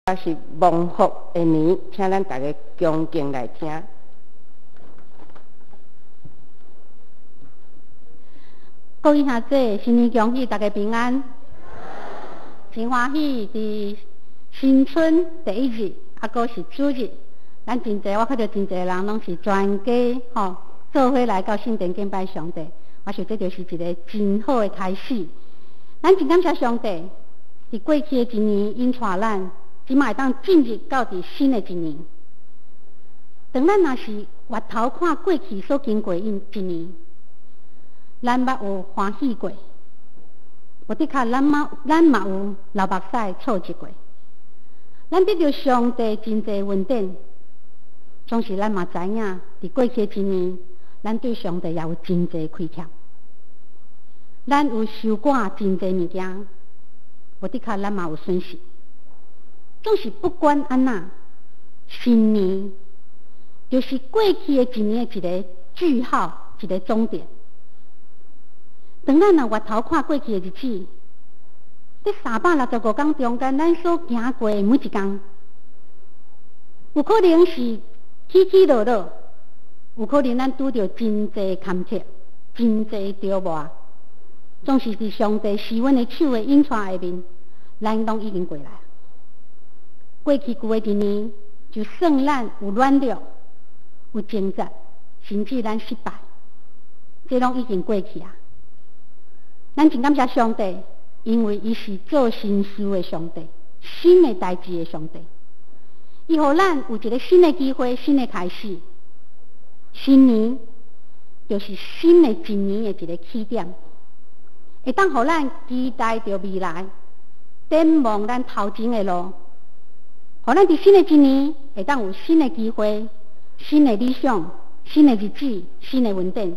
也是蒙福的年，请咱大家恭敬来听。各位兄弟，新年恭喜大家平安，真欢喜！伫新春第一日，阁是主日，咱真济，我看到真济人拢是全家做伙来到圣殿敬拜上帝。我想这就是一个真好的开始。咱真感谢上帝，伫过去的一年引带咱。即卖会当进入到伫新的一年，当咱若是回头看过去所经过一年，咱捌有欢喜过，有的确咱嘛有流目屎错一过，咱得到上帝真济恩典，总是咱嘛知影，伫过去一年，咱对上帝也有真济亏欠，咱有受惯真济物件，有的确咱嘛有损失。总是不管安那，新年就是过去的一年的一个句号，一个终点。当咱若回头看过去的日子，在365天中间，咱所行过的每一天，有可能是起起落落，有可能咱拄到真济坎坷，真济折磨，总是伫上帝施恩的手的引带下面，咱拢已经过来。过去旧的一年，就算咱有软弱、有挣扎，甚至咱失败，这拢已经过去啊。咱真感谢上帝，因为伊是做新事的上帝，新的代志的上帝。伊予咱有一个新的机会、新的开始。新年就是新的一年的一个起点，会当予咱期待着未来，展望咱头前的路。互咱伫新的一年会当有新的机会、新的理想、新的日子、新的稳定。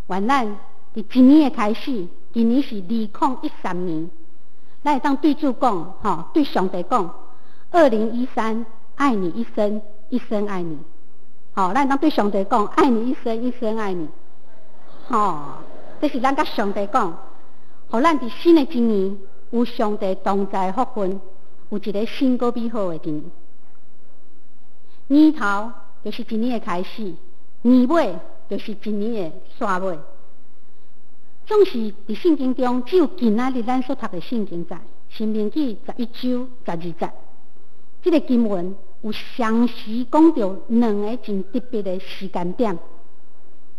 愿咱伫一年的开始，今年是2013年，咱会当对主讲，对上帝讲，2013爱你一生，一生爱你。咱会当对上帝讲，爱你一生，一生爱你。这是咱甲上帝讲，互咱伫新的一年有上帝同在福分。有一个新高美好的一年，年头就是一年的开始，年尾就是一年的煞尾。总是伫圣经中，只有今仔日咱所读的圣经在申命记11章12节，这个经文有详实讲到两个真特别的时间点，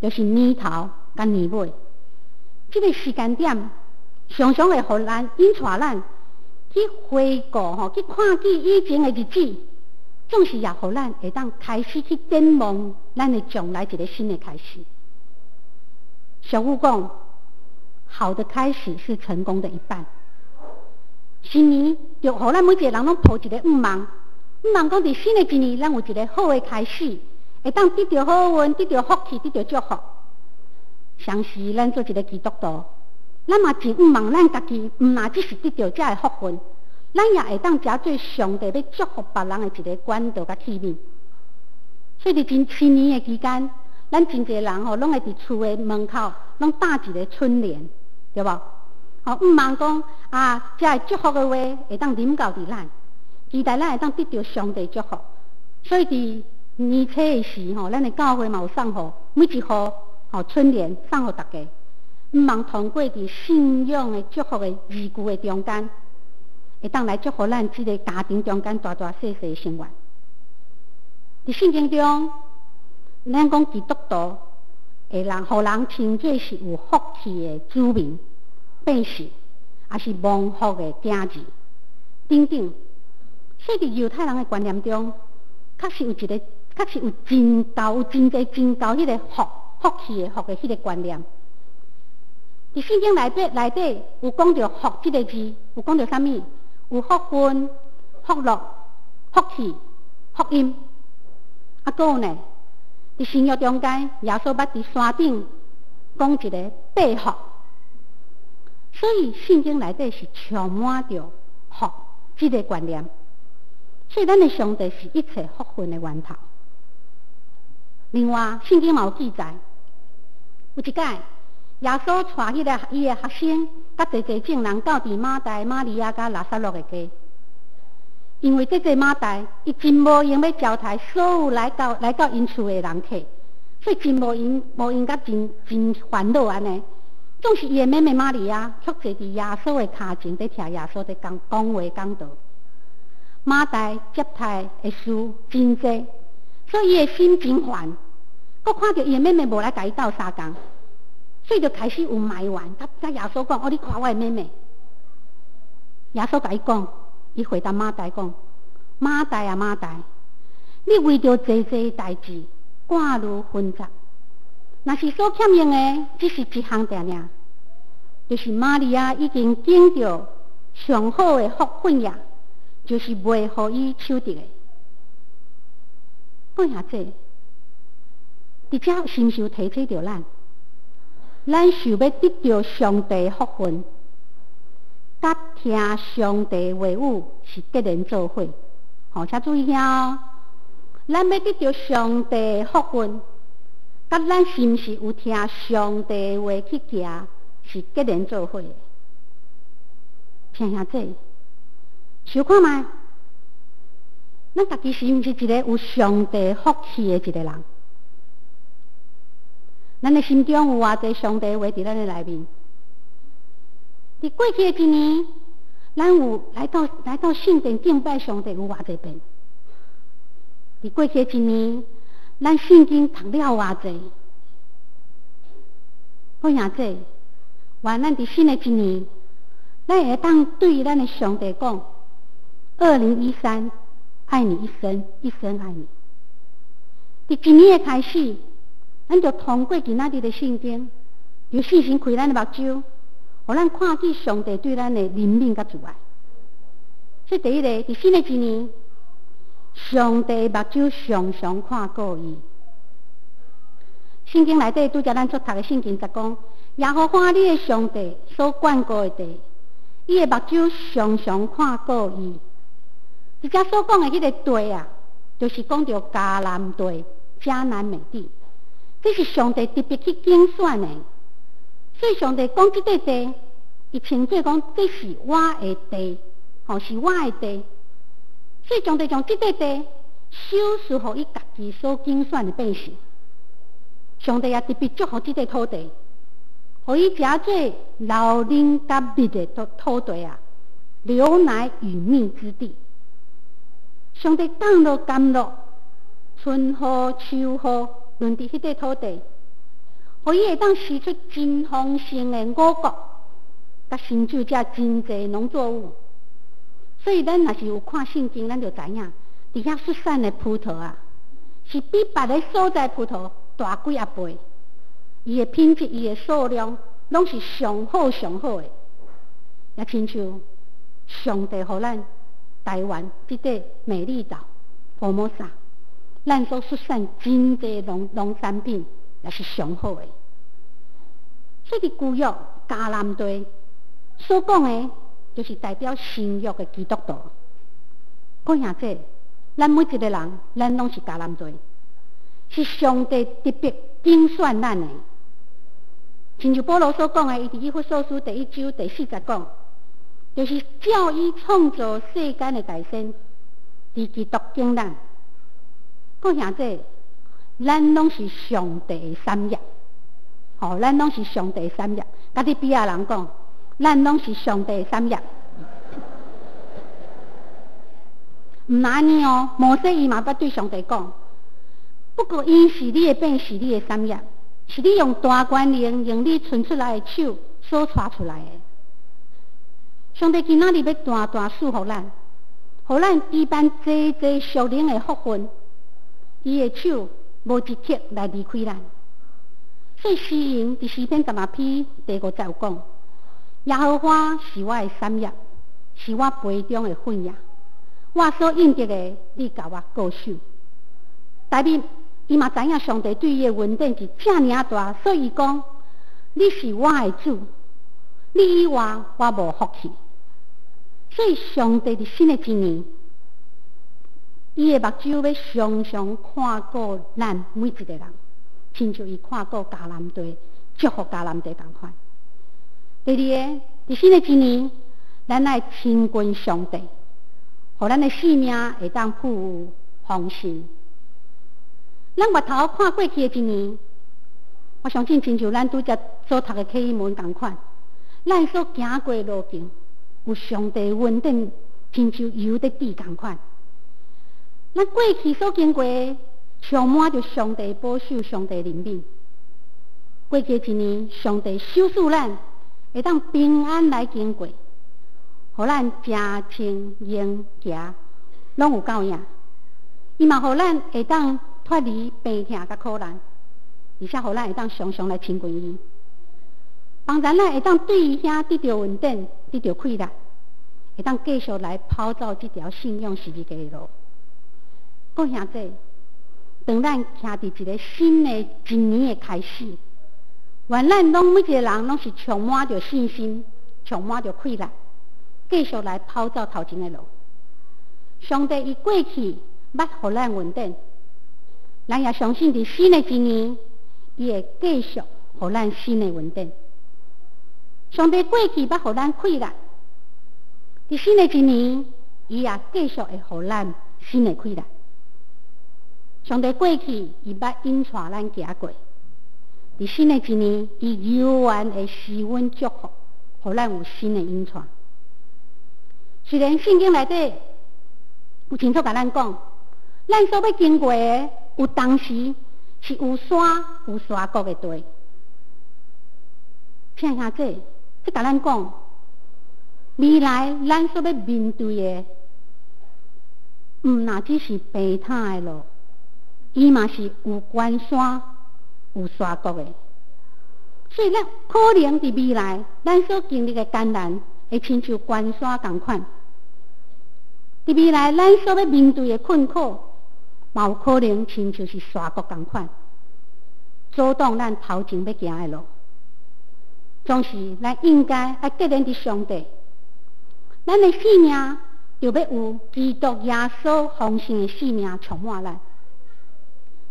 就是年头甲年尾。这个时间点常常会互咱引带咱。去回顾去看见以前的日子，总是也互咱会当开始去展望咱的将来一个新的开始。俗语讲，好的开始是成功的一半。新年就互咱每一个人拢抱一个愿望，愿望讲伫新的一年，咱有一个好的开始，会当得到好运，得到福气，得到祝福。相是咱做一个基督徒。咱嘛真愿望，咱家己毋若只是得到这个福分，咱也会当食做上帝要祝福别人的一个管道甲器皿。所以伫新年的期间，咱真侪人拢会伫厝的门口拢搭一个春联，对无？愿望讲这个祝福的话会当临到伫咱，期待咱会当得到上帝祝福。所以伫年初的时咱的教会嘛有送互每一户春联送互大家。毋望通过伫信仰的祝福的字句的中间，会当来祝福咱这个家庭中间大大细细的生活。伫圣经中，咱讲基督徒会互人称作是有福气的子民、百姓，也是蒙福的子儿等等。所以伫犹太人的观念中，确实有真高、有真济真高迄个福气的福的迄个观念。伫圣经内底有讲到福这个字，有讲到啥物？有福分、福乐、福气、福音。还有呢，伫新约中间，耶稣捌伫山顶讲一个八福，所以圣经内底是充满着福这个观念。所以咱的上帝是一切福分的源头。另外，圣经嘛有记载，有一届。耶稣带伊的学生，甲侪种人到伫马大、马利亚甲拉撒路的家。因为这马代，伊真无用要招待所有来到因厝的人客，所以真无用甲真烦恼安尼。总是伊的妹妹玛利亚，却坐伫耶稣的脚前，在听耶稣在讲话讲道。马代接待的事真多，所以伊的心真烦。佮看到伊的妹妹无来甲伊斗相共，所以就开始有埋怨，甲耶稣讲：你看我的妹妹。耶稣甲伊讲。伊回答马代讲：马代啊马代，你为着济代志挂如混杂，若是所欠用的只是一项尔尔，就是玛利亚已经拣着上好的福分呀，就是袂互伊抢得的。讲下这，伫遮是毋是有提醒着咱？咱想要得到上帝福分。甲听上帝话语是结连做伙，请注意哦。咱要得到上帝福分，甲咱是毋是有听上帝话去行，是结连做伙的。听下这，想看觅，咱家己是毋是一个有上帝福气的一个人？咱的心中有偌济上帝话伫咱的内面？伫过去的一年，咱有来到圣殿敬拜上帝有偌济遍？伫过去的一年，咱圣经读了偌济？讲下这，愿咱伫新的一年，咱会当对咱的上帝讲：2013，爱你一生，一生爱你。伫今年的开始，咱就通过今仔日的圣经，有信心开咱的目睭。互咱看见上帝对咱的怜悯甲慈爱。这第一个，伫新的一年，上帝目睭常常看顾伊。圣经内底拄则咱所读的圣经则讲，耶和华你的上帝所管顾的地，伊的目睭常常看顾伊。伫遮所讲的迄个地啊，就是讲到迦南地、迦南美地，这是上帝特别去拣选的。所以上帝讲这块地，伊称作讲这是我的地，是我的地。所以上帝将这块地收赐予伊家己所拣选的百姓。上帝也特别祝福这块土地，予伊食做老林甲蜜的土地啊，流奶与蜜之地。上帝降落甘露，春雨秋雨，轮伫迄块土地。予伊会当施出真丰盛的五穀，甲成就遮真济农作物。所以咱若是有看圣经，咱就知影，伫遐出产的葡萄啊，是比别个所在葡萄大几啊倍。伊的品质、伊的数量，拢是上好上好的。也亲像上帝予咱台湾这块美丽岛福摩沙，咱所出产真济农产品。也是上好的。所以旧约迦南地所讲的，就是代表新约的基督徒。讲下这，咱每一个人，咱拢是迦南地，是上帝特别拣选咱的。亲像保罗所讲的，伊伫以弗所书第1章第4节讲，就是照伊创造世间的大先，伫基督敬咱。讲下这。咱拢是上帝的产业，咱拢是上帝的产业。甲你比下人讲，咱拢是上帝的产业。唔那呢哦，摩西伊嘛捌对上帝讲，不过因是你的变，是你的产业，是你用大权能用你伸出来的手所带出来的。上帝今仔日要大大赐福咱，互咱期盼济属灵的福分，伊的手。无一刻来离开咱，所以诗人伫诗篇12篇第5节有讲：耶和华是我的产业，是我杯中的份也。我所应得的，你甲我告守。代表伊嘛知影上帝对伊的恩典是遮尔大，所以讲你是我的主，你以外我无福气。所以上帝伫新的一年。伊的目睭要常常看顾咱每一个人，亲像伊看顾迦南地，祝福迦南地同款。第二个，伫新的一年，咱来亲近上帝，互咱的性命会当富有丰盛。咱回头看过去的一年，我相信亲像咱拄则所读的启文同款，咱所行过的路径，有上帝稳定，亲像油在滴同款。咱过去所经过的，充满着上帝保守、上帝怜悯。过去一年，上帝守护咱，会当平安来经过，互咱正清用行，拢有够样。伊嘛互咱会当脱离病痛甲苦难，而且互咱会当常常来亲近伊，帮咱会当对遐得到稳定，得到快乐，会当继续来跑走这条信仰十字架的路。各位兄弟，当咱徛伫一个新的一年的开始，愿咱拢每一个人拢是充满着信心，充满着快乐，继续来跑走头前的路。上帝伊过去捌互咱稳定，咱也相信伫新的一年，伊会继续互咱新的稳定。上帝过去捌互咱快乐，伫新的一年，伊也继续会互咱新的快乐。上帝过去伊捌引带咱行过，伫新的一年，伊永远会施恩祝福，互咱有新的引带。虽然圣经内底有清楚甲咱讲，咱所要经过的有当时是有山有峡谷的地。请兄弟，即甲咱讲，未来咱所要面对的，毋那只是平坦的路，伊嘛是有关山有峡谷的。所以咱可能伫未来，咱所经历的艰难，会亲像关山同款。伫未来，咱所要面对的困苦，嘛有可能亲像是峡谷同款，阻挡咱头前要行的路。总是咱应该要结连伫上帝，咱的生命就要有基督耶稣丰盛的生命充满咱。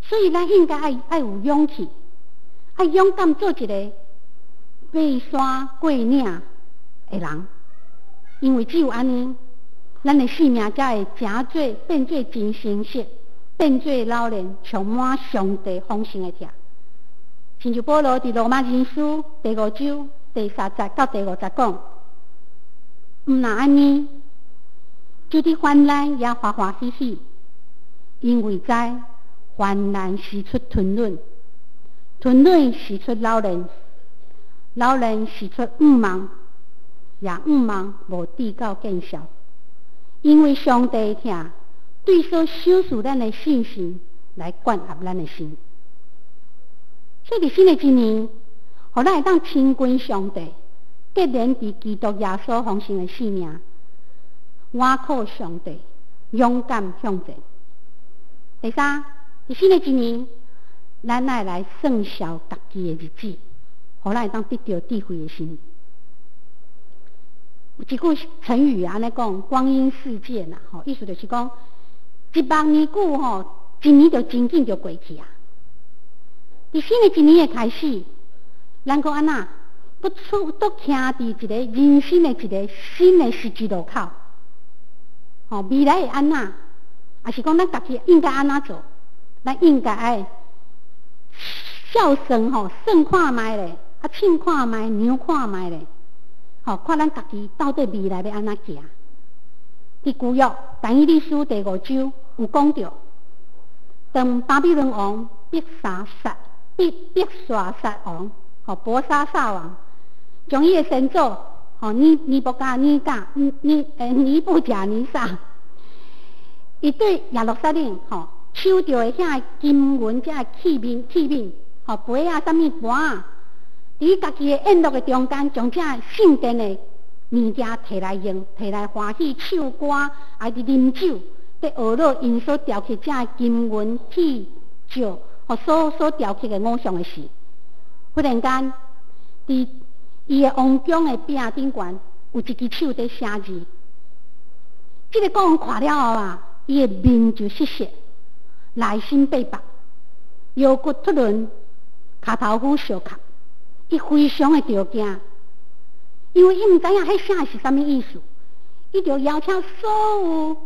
所以咱应该要有勇气，要勇敢做一个爬山过岭的人，因为只有安尼，咱的生命才会变做真成熟，变做老练，充满上帝丰盛的疼。亲像保罗伫罗马人书第5章第30到第50讲，毋那安尼，就伫患难也欢欢喜喜，因为知患难时出吞忍，吞忍时出老练，老练时出毋忘，也毋忘无至到见效。因为上帝疼对所守护咱的信心来灌压咱的心。所以伫新的一年，互咱会当亲近上帝，结连伫基督耶稣丰盛的生命，倚靠上帝，勇敢向前。第三，伫新的一年，咱爱来算数家己的日子，互咱会当得到智慧的心。有一句成语安尼讲，光阴似箭呐，意思就是讲，10000年久一年就真紧就过去啊。伫新的一年的开始，咱讲安那，都徛伫一个人生的一个新的十字路口。未来会安那，也是讲咱家己应该安那做，咱应该爱孝顺算看卖咧，称看卖，量看卖咧，看咱家己到底未来要安那行。伫旧约但以理书第5章有讲到，当巴比伦王必杀杀王，伯沙撒王，将伊的先祖，尼布甲尼撒，伊对亚鲁撒冷，收到的遐金银遮器皿，杯啊，啥物盘啊，伫家己的宴乐的中间，将遮圣殿的物件摕来用，摕来欢喜唱歌，还伫啉酒，伫学乐因所雕刻遮金银铁石。所雕刻的偶像的事，忽然间，伫伊的王宫的壁顶悬有一支手在写字。这个国王看了后啊，伊的面就失色，内心悲白，腰骨突轮，脚头虎相磕，伊非常的着惊，因为伊毋知影迄写是啥物意思，伊就邀请所有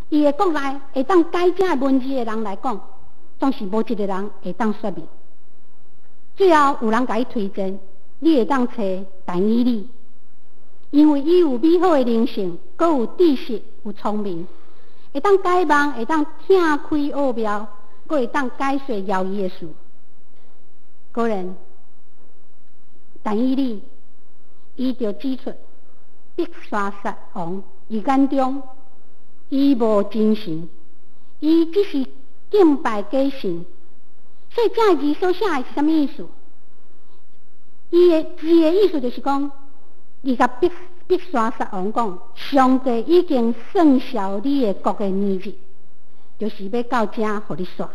伊的国内会当改正文字的人来讲，总是无一个人会当说明。最后有人甲伊推荐，你会当找陈以礼，因为伊有美好的灵性，阁有知识，有聪明，会当解梦，会当听开奥妙，阁会当解说妖异的事。果然，陈以礼伊就指出，必杀杀王伊眼中，伊无真神，伊只是敬拜假神。所以这字所写的是什么意思？伊的字的意思就是讲，伊甲必杀杀王讲，上帝已经算小你的国的年日，就是要到这互你煞。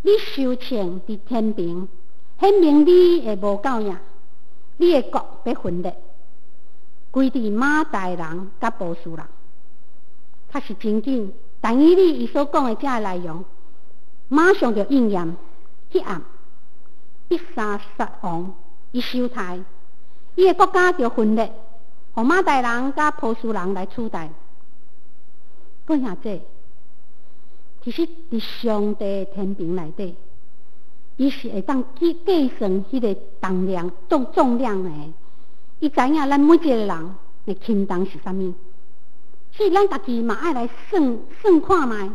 你修请伫天平，显明你会无够赢，你的国要分裂，归伫马代人甲波斯人。确实真紧，但以理伊所讲的这内容，马上就应验。迄暗，必杀杀王伊收台，伊的国家就分裂，互马代人甲波斯人来取代。各位兄弟，其实伫上帝的天平内底，伊是会当计算迄个重量、重量的。伊知影咱每一个人的轻重是啥物，所以咱家己嘛爱来算看卖，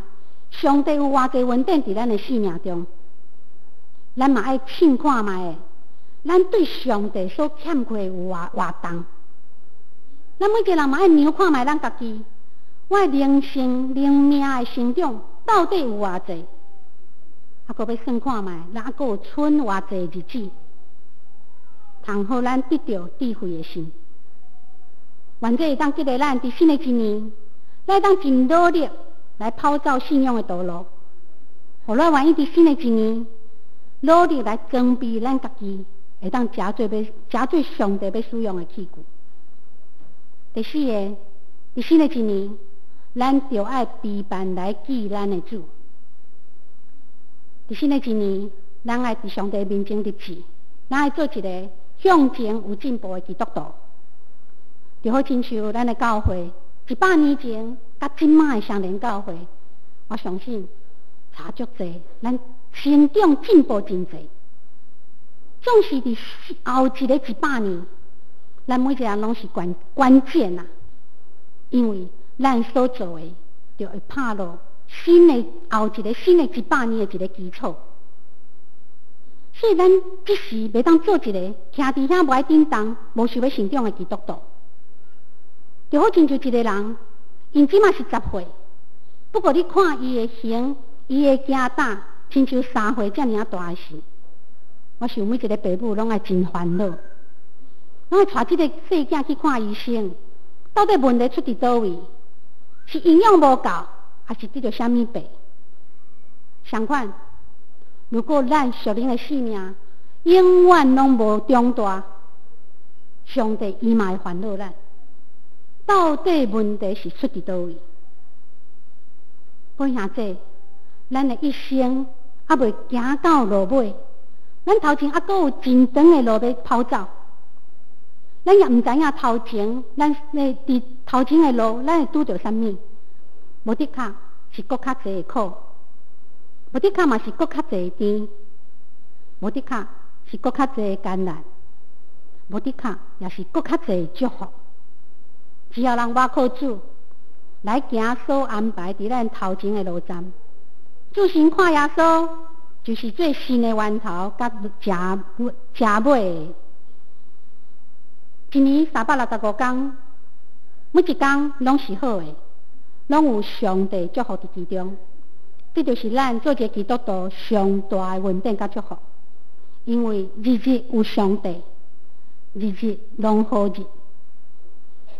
上帝有偌济稳定伫咱的生命中，咱嘛爱称看卖的，咱对上帝所欠缺有偌重。咱每一个人嘛爱量看卖咱家己，我的灵性、灵命的成长到底有偌济？阁要算看卖，咱阁有剩偌济日子，通好咱得到智慧的心。愿这会当激励咱伫新的一年，咱当尽努力来跑走信仰的道路，互咱愿意伫新的一年努力来装备咱家己，会当加做上帝要使用的器具。第四个，伫新的一年，咱就爱陪伴来记咱的主。伫新的一年，咱爱伫上帝面前立志，咱爱做一个向前有进步的基督徒。就好亲像咱的教会100年前甲今麦的相连教会，我相信差足济，咱成长进步真济。总是伫后一个100年，咱每一个人拢是关键啊，因为咱所做的就会拍落后一个新的100年的一个基础。所以咱即时袂当做一个徛伫遐无爱振动、无想要成长的基督徒。就好亲像一个人，因即嘛是10岁，不过你看伊的形、伊的行胆，亲像3岁遮尔大时，我想每一个爸母拢爱真烦恼，拢爱带这个细囝去看医生，到底问题出伫倒位？是营养无够，还是得着啥物病？相反，如果咱属灵的生命永远拢无长大，上帝伊嘛会烦恼咱。到底问题是出伫倒位？各位兄弟，咱的一生还未行到路尾，咱头前还阁有真长的路要跑走。咱也毋知影头前的路，咱会拄着啥物？无的确是搁较济的苦，无的确嘛是搁较济的甜，无的确是搁较济的艰难，无的确也是搁较济的祝福。只要人我靠主来行所安排伫咱头前的路站，主神看耶稣就是最新的源头，甲食尾。一年365天，每一天拢是好的，拢有上帝祝福伫其中。这就是咱做一个基督徒上大的稳定甲祝福，因为日日有上帝，日日拢好日。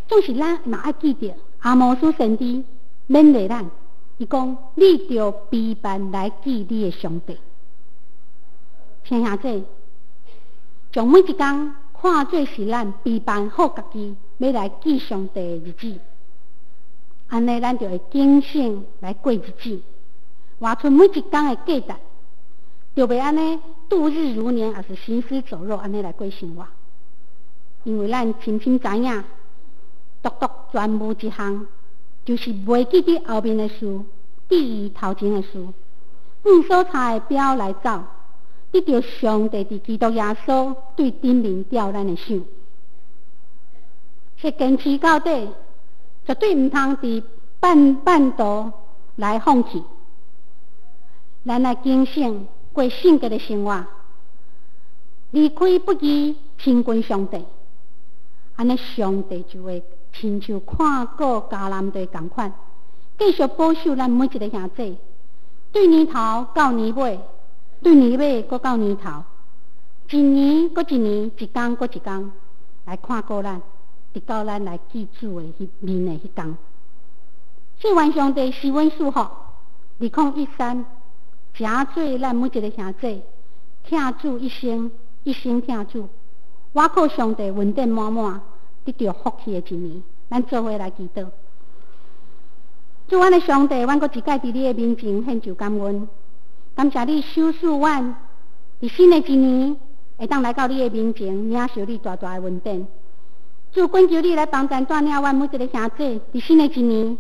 总是咱嘛爱记着阿摩斯先知勉励咱，伊讲：你着陪伴来记你的上帝。听兄弟，将每一天看做是咱陪伴好家己，要来记上帝的日子。安尼咱就会警醒来过日子，活出每一天的价值，就袂安尼度日如年，也是行尸走肉安尼来过生活。因为咱深深知影。独专务一项，就是袂记伫后面的事，记忆头前的事，按所差的表来走，得到上帝伫基督耶稣对顶面吊咱的手。是坚持到底，绝对唔通伫半途来放弃。咱来警醒过圣洁的生活，离开不义，亲近上帝，安尼上帝就会亲像看顾迦南地同款，继续保守咱每一个兄弟，对年头到年尾，对年尾搁到年头，一年搁一年，一天搁一天，来看顾咱。直到咱来记主的迄面的迄天，希望上帝施恩赐福，2013诚做咱每一个兄弟，听主一生听主，我靠上帝恩典满满，得到福气的一年，咱做伙来祈祷。主，阮的上帝，阮搁一届伫你的面前献上感恩，感谢你收赐阮伫新的一年，会当来到你的面前，领受你大大的恩典。主，恳求你来帮助带领阮每一个兄弟，伫新的一年，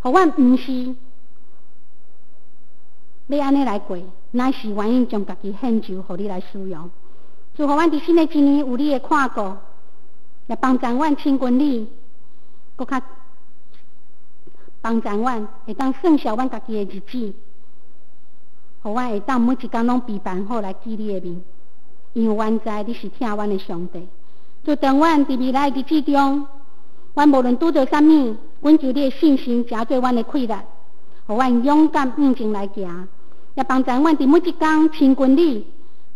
互阮毋是要安尼来过，乃是愿意将家己献就，互你来使用。主，互阮伫新的一年有你的看顾，来帮助阮亲近你，搁较帮助阮会当算小阮家己的日子，互阮会当每一天拢备办好来记你的面，因为阮知你是听阮的上帝。就当阮伫未来的日子中，阮无论拄到啥物，阮就你的信心加做阮的气力，互阮勇敢向前来行，也帮助阮伫每一天亲近你，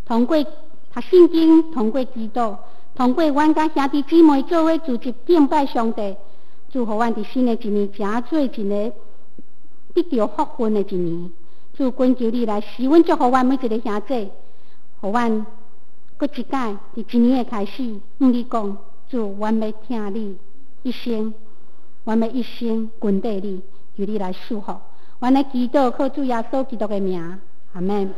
通过读圣经，通过祈祷，通过阮甲兄弟姊妹做伙组织敬拜上帝，祝福阮伫新的一年加做一个得到福分的一年。主，恳求你来施恩祝福阮每一个兄弟，互阮。搁一届伫一年的开始，你讲，主，阮要听你一生，阮要一生跟缀你，求你来祝福。阮来祈祷，靠主耶稣基督的名，阿门。